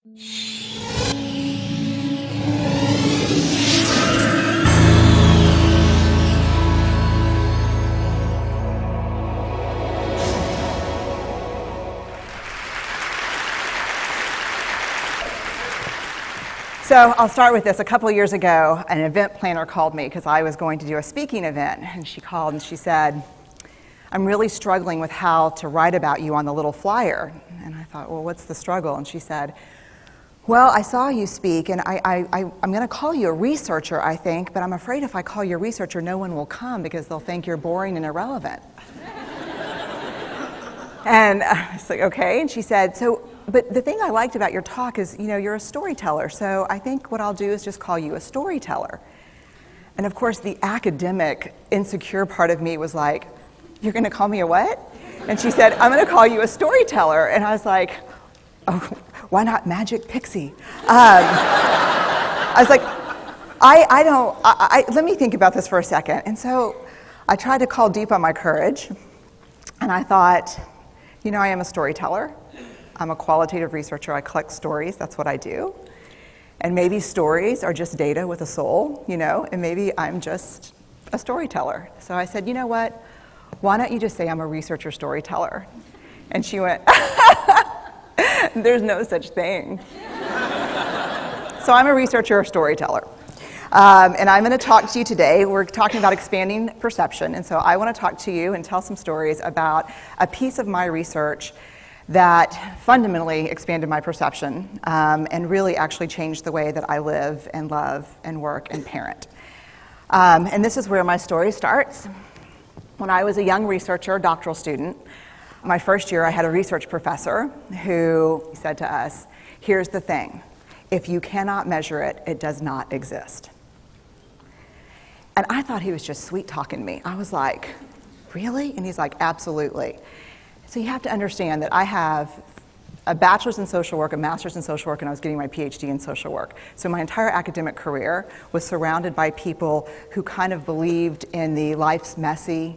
So I'll start with this. A couple of years ago, an event planner called me because I was going to do a speaking event. And she called and she said, I'm really struggling with how to write about you on the little flyer. And I thought, well, what's the struggle? And she said, well, I saw you speak, and I'm going to call you a researcher, I think, but I'm afraid if I call you a researcher, no one will come because they'll think you're boring and irrelevant. And I was like, okay. And she said, but the thing I liked about your talk is, you're a storyteller, so I think what I'll do is just call you a storyteller. And of course, the academic, insecure part of me was like, you're going to call me a what? And she said, I'm going to call you a storyteller. And I was like, oh, why not Magic Pixie? I was like, let me think about this for a second. And so I tried to call deep on my courage, and I thought, I am a storyteller. I'm a qualitative researcher. I collect stories. That's what I do. And maybe stories are just data with a soul, and maybe I'm just a storyteller. So I said, you know what? Why don't you just say I'm a researcher storyteller? And she went, there's no such thing. So I'm a researcher storyteller. And I'm going to talk to you today. We're talking about expanding perception. And so I want to talk to you and tell some stories about a piece of my research that fundamentally expanded my perception and really actually changed the way that I live and love and work and parent. And this is where my story starts. When I was a young researcher, doctoral student, my first year I had a research professor who said to us, here's the thing, if you cannot measure it, it does not exist. And I thought he was just sweet-talking me. I was like, really? And he's like, absolutely. So you have to understand that I have a bachelor's in social work, a master's in social work, and I was getting my PhD in social work. So my entire academic career was surrounded by people who kind of believed in the life's messy,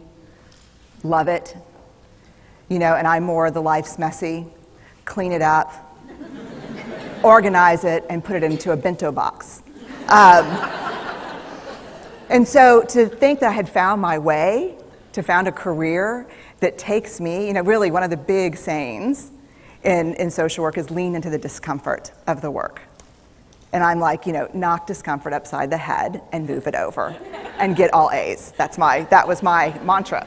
love it, and I'm more the life's messy, clean it up, organize it, and put it into a bento box. And so to think that I had found my way, to found a career that takes me, really one of the big sayings in social work is lean into the discomfort of the work. And I'm like, knock discomfort upside the head and move it over and get all A's. That was my mantra.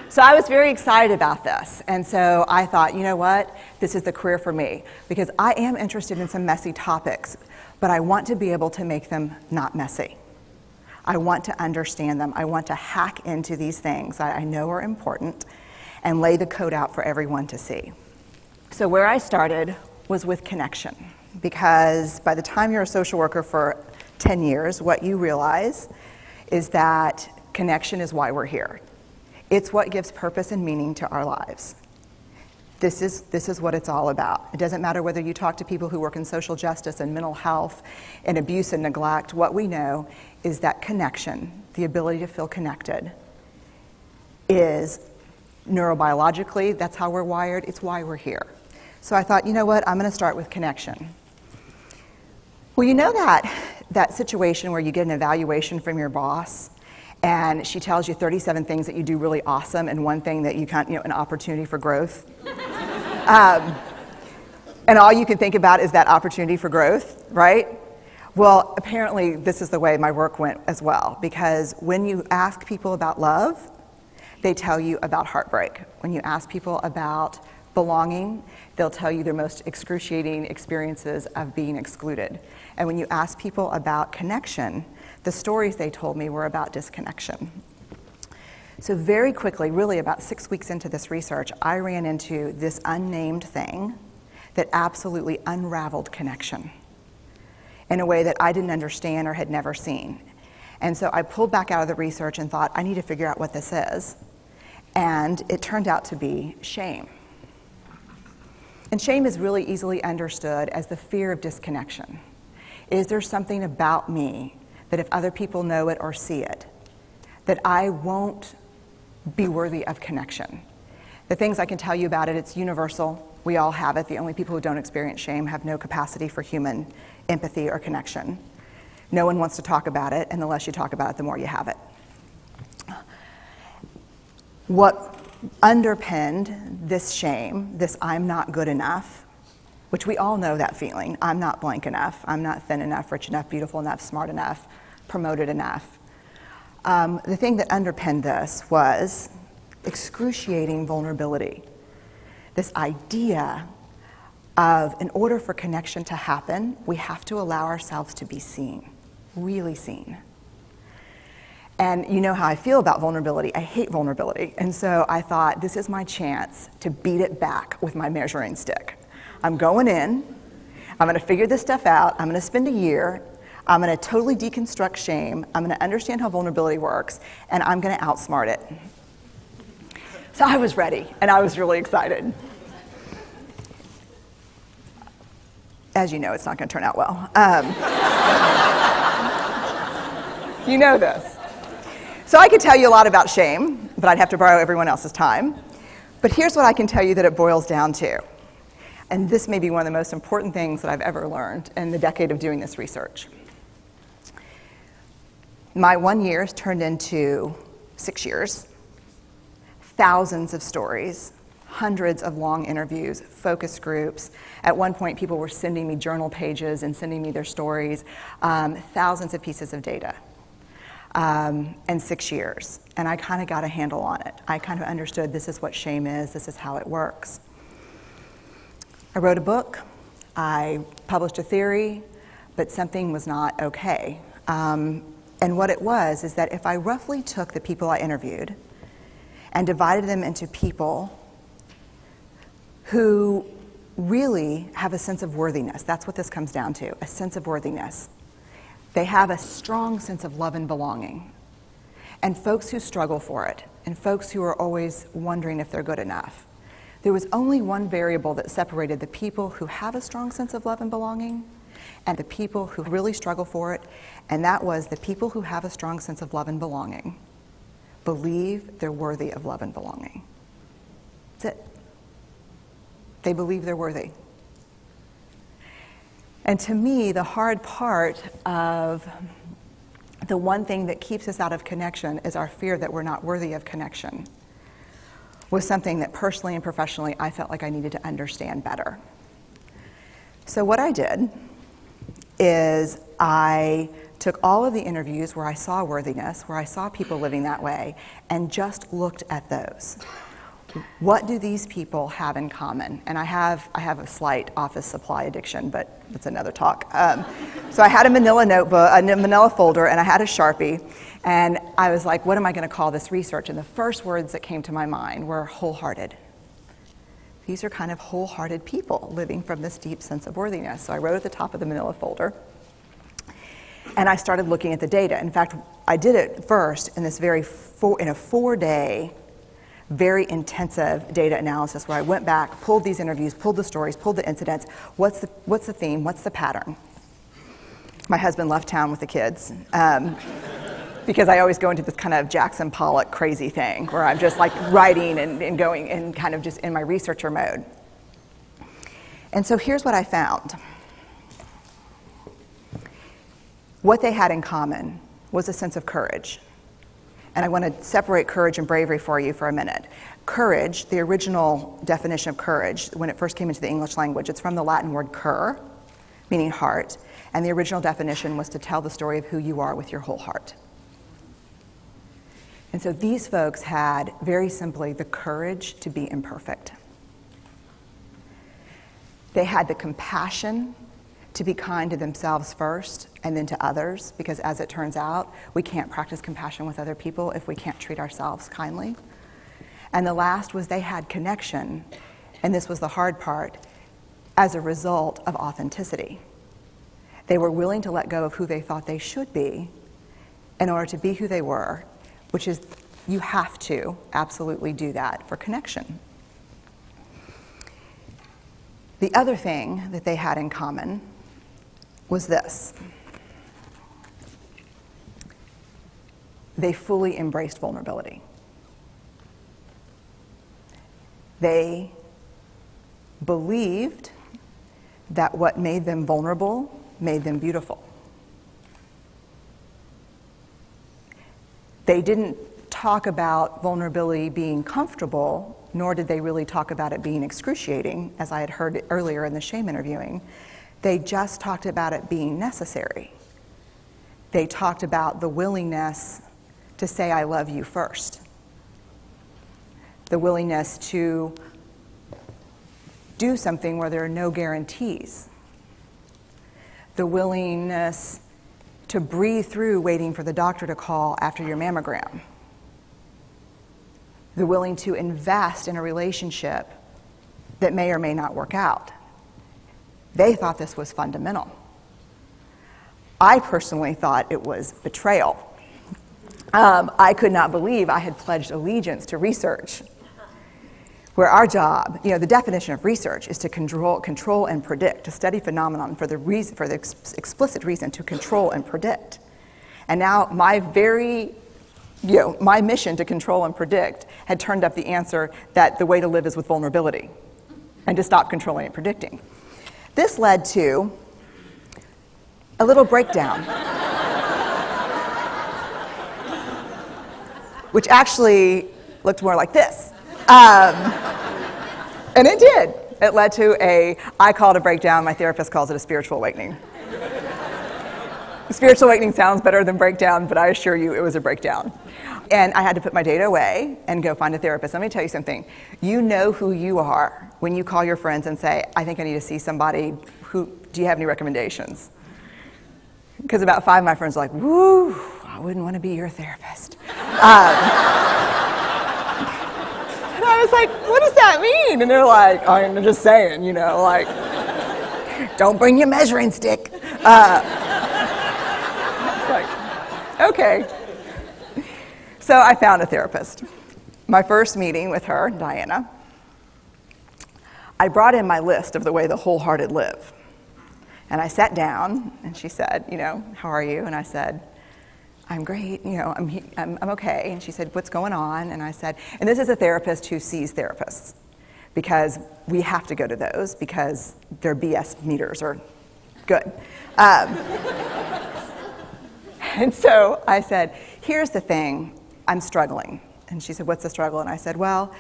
So I was very excited about this. And so I thought, you know what? This is the career for me because I am interested in some messy topics, but I want to be able to make them not messy. I want to understand them. I want to hack into these things that I know are important and lay the code out for everyone to see. So where I started was with connection, because by the time you're a social worker for 10 years, what you realize is that connection is why we're here. It's what gives purpose and meaning to our lives. This is what it's all about. It doesn't matter whether you talk to people who work in social justice and mental health and abuse and neglect. What we know is that connection, the ability to feel connected, is neurobiologically, that's how we're wired, it's why we're here. So I thought, you know what, I'm going to start with connection. Well, you know that situation where you get an evaluation from your boss and she tells you 37 things that you do really awesome and one thing that you can't, an opportunity for growth. And all you can think about is that opportunity for growth, right? Well, apparently this is the way my work went as well, because when you ask people about love, they tell you about heartbreak. When you ask people about belonging, they'll tell you their most excruciating experiences of being excluded. And when you ask people about connection, the stories they told me were about disconnection. So very quickly, really about 6 weeks into this research, I ran into this unnamed thing that absolutely unraveled connection in a way that I didn't understand or had never seen. And so I pulled back out of the research and thought, I need to figure out what this is. And it turned out to be shame. And shame is really easily understood as the fear of disconnection. Is there something about me that if other people know it or see it, that I won't be worthy of connection? The things I can tell you about it, it's universal. We all have it. The only people who don't experience shame have no capacity for human empathy or connection. No one wants to talk about it, and the less you talk about it, the more you have it. What underpinned this shame, this I'm not good enough, which we all know that feeling, I'm not blank enough, I'm not thin enough, rich enough, beautiful enough, smart enough, promoted enough. The thing that underpinned this was excruciating vulnerability. This idea of, in order for connection to happen, we have to allow ourselves to be seen, really seen. And you know how I feel about vulnerability. I hate vulnerability. And so I thought, this is my chance to beat it back with my measuring stick. I'm going in, I'm going to figure this stuff out, I'm going to spend a year, I'm going to totally deconstruct shame, I'm going to understand how vulnerability works, and I'm going to outsmart it. So I was ready, and I was really excited. As you know, it's not going to turn out well. You know this. So I could tell you a lot about shame, but I'd have to borrow everyone else's time. But here's what I can tell you that it boils down to. And this may be one of the most important things that I've ever learned in the decade of doing this research. My 1 year has turned into 6 years, thousands of stories, hundreds of long interviews, focus groups. At one point, people were sending me journal pages and sending me their stories, thousands of pieces of data. And 6 years. And I kind of got a handle on it. I kind of understood this is what shame is, this is how it works. I wrote a book, I published a theory, but something was not okay. And what it was is that if I roughly took the people I interviewed and divided them into people who really have a sense of worthiness, that's what this comes down to, a sense of worthiness. They have a strong sense of love and belonging. And folks who struggle for it, and folks who are always wondering if they're good enough. There was only one variable that separated the people who have a strong sense of love and belonging and the people who really struggle for it, and that was the people who have a strong sense of love and belonging believe they're worthy of love and belonging. That's it. They believe they're worthy. And to me, the hard part of the one thing that keeps us out of connection is our fear that we're not worthy of connection, was something that personally and professionally I felt like I needed to understand better. So what I did is I took all of the interviews where I saw worthiness, where I saw people living that way, and just looked at those. What do these people have in common? And I have a slight office supply addiction, but that's another talk. So I had a manila notebook, a manila folder, and I had a Sharpie, and I was like, what am I going to call this research? And the first words that came to my mind were wholehearted. These are kind of wholehearted people living from this deep sense of worthiness. So I wrote at the top of the manila folder, and I started looking at the data. In fact, I did it first in this in a 4-day, very intensive data analysis where I went back, pulled these interviews, pulled the stories, pulled the incidents. What's the theme? What's the pattern? My husband left town with the kids because I always go into this kind of Jackson Pollock crazy thing where I'm just like writing and going and kind of just in my researcher mode. And so here's what I found. What they had in common was a sense of courage. And I want to separate courage and bravery for you for a minute. Courage, the original definition of courage, when it first came into the English language, it's from the Latin word cur, meaning heart. And the original definition was to tell the story of who you are with your whole heart. And so these folks had, very simply, the courage to be imperfect. They had the compassion to be kind to themselves first and then to others, because as it turns out, we can't practice compassion with other people if we can't treat ourselves kindly. And the last was they had connection, and this was the hard part, as a result of authenticity. They were willing to let go of who they thought they should be in order to be who they were, which is, you have to absolutely do that for connection. The other thing that they had in common was this. They fully embraced vulnerability. They believed that what made them vulnerable made them beautiful. They didn't talk about vulnerability being comfortable, nor did they really talk about it being excruciating, as I had heard earlier in the shame interviewing. They just talked about it being necessary. They talked about the willingness to say, I love you first. The willingness to do something where there are no guarantees. The willingness to breathe through waiting for the doctor to call after your mammogram. The willing to invest in a relationship that may or may not work out. They thought this was fundamental. I personally thought it was betrayal. I could not believe I had pledged allegiance to research, where our job, the definition of research is to control and predict, to study phenomenon for the explicit reason to control and predict. And now my mission to control and predict had turned up the answer that the way to live is with vulnerability and to stop controlling and predicting. This led to a little breakdown, which actually looked more like this. And it did. It led to I call it a breakdown, my therapist calls it a spiritual awakening. Spiritual awakening sounds better than breakdown, but I assure you it was a breakdown. And I had to put my data away and go find a therapist. Let me tell you something. You know who you are when you call your friends and say, I think I need to see somebody. Do you have any recommendations? Because about 5 of my friends are like, woo, I wouldn't want to be your therapist. And I was like, what does that mean? And they're like, I'm just saying, don't bring your measuring stick. It's like, okay. So I found a therapist. My first meeting with her, Diana, I brought in my list of the way the wholehearted live. And I sat down, and she said, how are you? And I said, I'm great, I'm okay. And she said, what's going on? And I said, and this is a therapist who sees therapists, because we have to go to those because their BS meters are good. And so I said, here's the thing, I'm struggling. And she said, what's the struggle? And I said, well,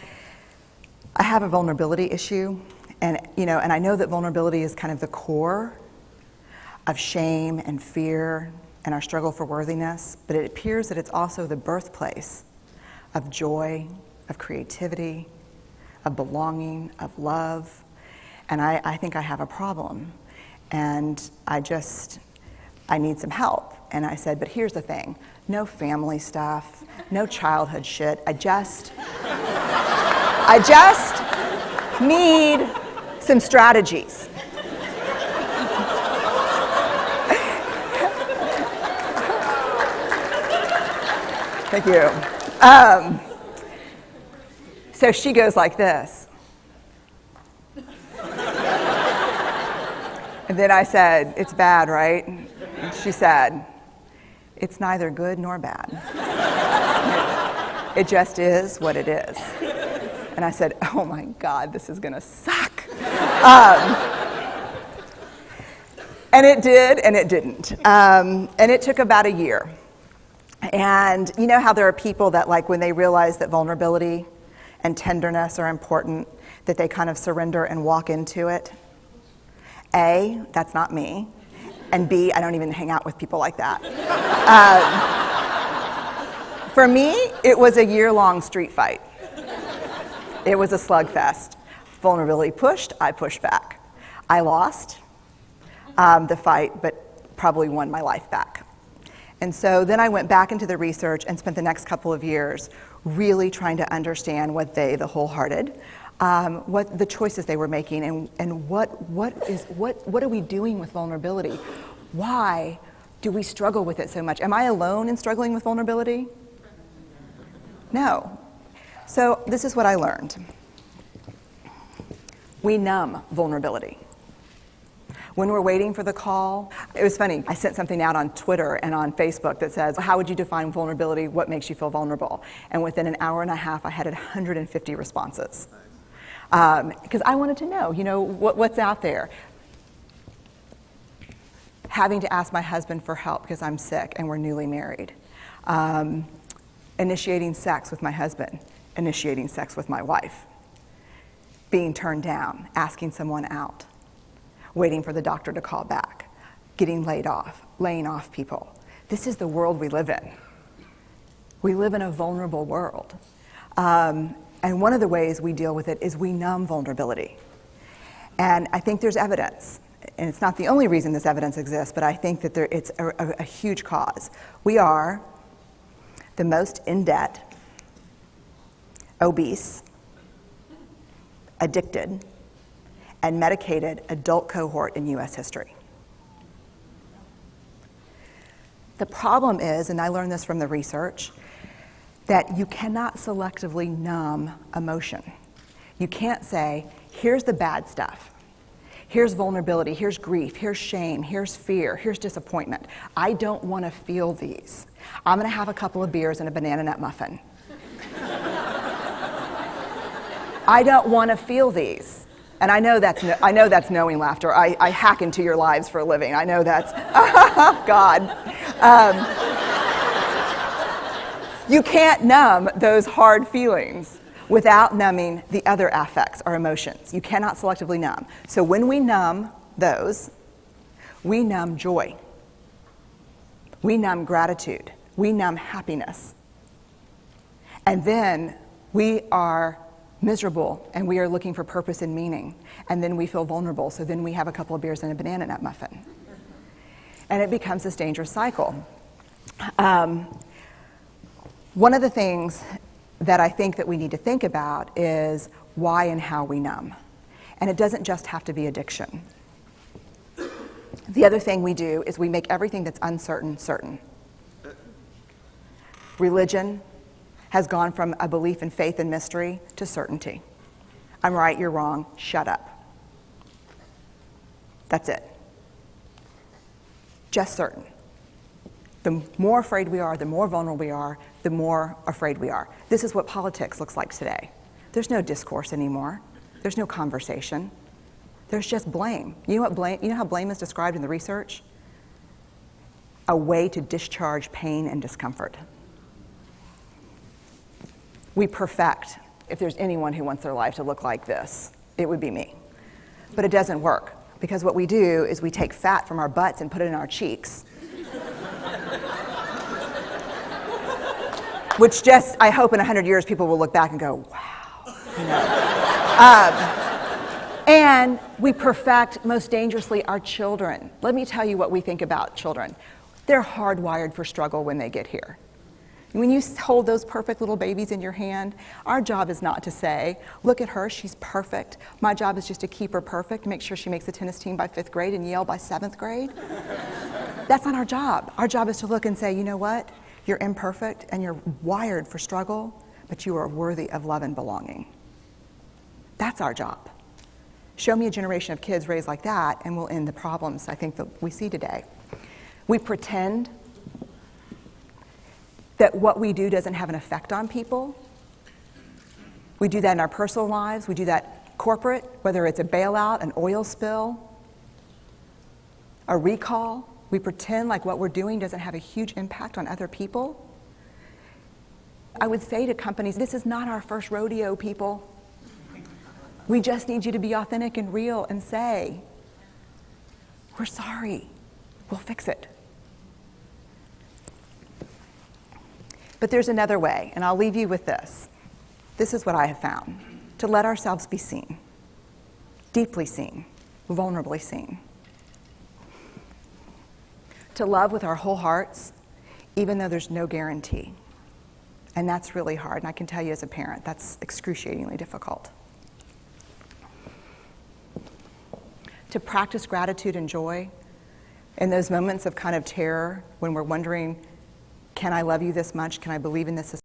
I have a vulnerability issue, and I know that vulnerability is kind of the core of shame and fear and our struggle for worthiness, but it appears that it's also the birthplace of joy, of creativity, of belonging, of love, and I think I have a problem, and I need some help. And I said, but here's the thing, no family stuff, no childhood shit, I just need some strategies. Thank you. So she goes like this. And then I said, it's bad, right? And she said, it's neither good nor bad. It just is what it is. And I said, oh my God, this is gonna suck. And it did, and it didn't. And it took about a year. And you know how there are people that, like, when they realize that vulnerability and tenderness are important, that they kind of surrender and walk into it? A, that's not me. And B, I don't even hang out with people like that. For me, it was a year-long street fight. It was a slugfest. Vulnerability pushed, I pushed back. I lost the fight, but probably won my life back. And so then I went back into the research and spent the next couple of years really trying to understand what the wholehearted, what the choices they were making, and what are we doing with vulnerability? Why do we struggle with it so much? Am I alone in struggling with vulnerability? No. So this is what I learned. We numb vulnerability. When we're waiting for the call, it was funny, I sent something out on Twitter and on Facebook that says, how would you define vulnerability? What makes you feel vulnerable? And within an hour and a half, I had 150 responses. because I wanted to know, what's out there. Having to ask my husband for help because I'm sick and we're newly married. Initiating sex with my husband. Initiating sex with my wife. Being turned down. Asking someone out. Waiting for the doctor to call back. Getting laid off. Laying off people. This is the world we live in. We live in a vulnerable world. And one of the ways we deal with it is we numb vulnerability. And I think there's evidence. And it's not the only reason this evidence exists, but I think that it's a huge cause. We are the most in debt, obese, addicted, and medicated adult cohort in U.S. history. The problem is, and I learned this from the research, that you cannot selectively numb emotion. You can't say, here's the bad stuff. Here's vulnerability, here's grief, here's shame, here's fear, here's disappointment. I don't want to feel these. I'm going to have a couple of beers and a banana nut muffin. I don't want to feel these. And I know that's knowing laughter. I hack into your lives for a living. I know that's, God. You can't numb those hard feelings without numbing the other affects or emotions. You cannot selectively numb. So when we numb those, we numb joy. We numb gratitude. We numb happiness. And then we are miserable and we are looking for purpose and meaning. And then we feel vulnerable. So then we have a couple of beers and a banana nut muffin. And it becomes this dangerous cycle. One of the things that I think that we need to think about is why and how we numb. And it doesn't just have to be addiction. The other thing we do is we make everything that's uncertain, certain. Religion has gone from a belief in faith and mystery to certainty. I'm right, you're wrong, shut up. That's it. Just certain. The more afraid we are, the more vulnerable we are, the more afraid we are. This is what politics looks like today. There's no discourse anymore. There's no conversation. There's just blame. You know how blame is described in the research? A way to discharge pain and discomfort. We perfect. If there's anyone who wants their life to look like this, it would be me. But it doesn't work, because what we do is we take fat from our butts and put it in our cheeks. Which just, I hope in 100 years people will look back and go, wow. And we perfect, most dangerously, our children. Let me tell you what we think about children. They're hardwired for struggle when they get here. When you hold those perfect little babies in your hand, our job is not to say, look at her, she's perfect. My job is just to keep her perfect, make sure she makes the tennis team by 5th grade and Yale by 7th grade. That's not our job. Our job is to look and say, you know what? You're imperfect and you're wired for struggle, but you are worthy of love and belonging. That's our job. Show me a generation of kids raised like that and we'll end the problems I think that we see today. We pretend that what we do doesn't have an effect on people. We do that in our personal lives. We do that corporate, whether it's a bailout, an oil spill, a recall. We pretend like what we're doing doesn't have a huge impact on other people. I would say to companies, this is not our first rodeo, people. We just need you to be authentic and real and say, we're sorry, we'll fix it. But there's another way, and I'll leave you with this. This is what I have found. To let ourselves be seen. Deeply seen. Vulnerably seen. To love with our whole hearts, even though there's no guarantee. And that's really hard, and I can tell you as a parent, that's excruciatingly difficult. To practice gratitude and joy in those moments of kind of terror when we're wondering, can I love you this much? Can I believe in this